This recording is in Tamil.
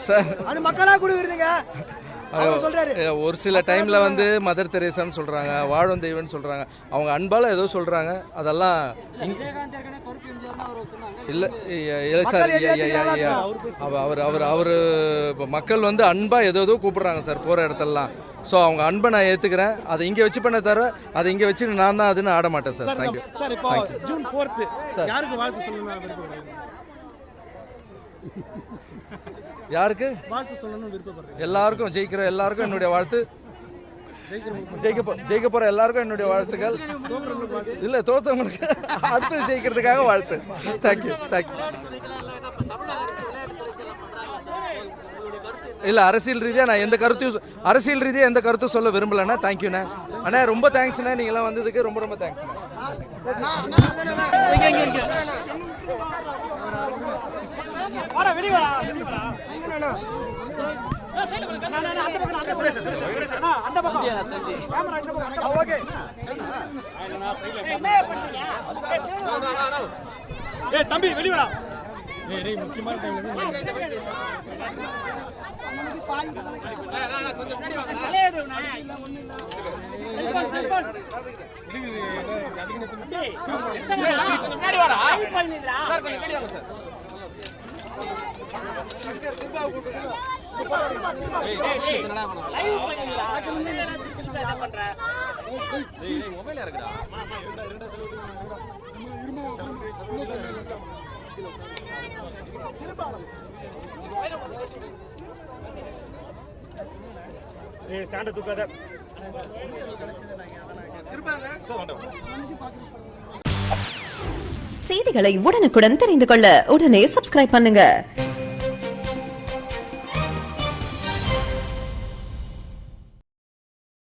சார் அது மக்களா கொடுக்குறதுங்க. ஒரு சில டைம்ல வந்து மதர் தெரேசான்னு சொல்றாங்க, வாழும் தெய்வம்னு சொல்றாங்க, அவங்க அன்பால ஏதோ சொல்றாங்க. அதெல்லாம் இல்ல இல்ல சார். அவர் மக்கள் வந்து அன்பா ஏதோ கூப்பிடுறாங்க சார் போற இடத்துலலாம். ஸோ அவங்க அன்பை நான் ஏற்றுக்கிறேன். அதை இங்கே வச்சு பண்ண தவிர அதை இங்கே வச்சு நான் தான் அதுன்னு ஆட மாட்டேன் சார். Thank you sir. இப்போ ஜூன் 4th சார் யாருக்கு வாழ்த்து சொல்லணும்? யாருக்கு வாழ்த்து சொல்லணும்னு விருப்பப்படுறீங்க? எல்லாருக்கும் ஜெயிக்கிற எல்லாருக்கும் என்னுடைய வாழ்த்து. ஜெயிக்க போற எல்லாருக்கும் என்னுடைய வாழ்த்துக்கள். இல்ல தோத்தவங்களுக்கு அடுத்து ஜெயிக்கிறதுக்காக வாழ்த்து. Thank you thank you. இல்ல அரசியல் ரீதியா நான் எந்த கருத்தும் சொல்ல விரும்பலண்ணா. தேங்க்யூண்ணே. அண்ணா ரொம்ப தேங்க்ஸ்ண்ணே, நீங்க எல்லாம் வந்ததுக்கு ரொம்ப ரொம்ப தேங்க்ஸ். தம்பி வெளியடா. முக்கியமான செய்திகளை உடனுக்குடன் தெரிந்து கொள்ள உடனே சப்ஸ்கிரைப் பண்ணுங்க.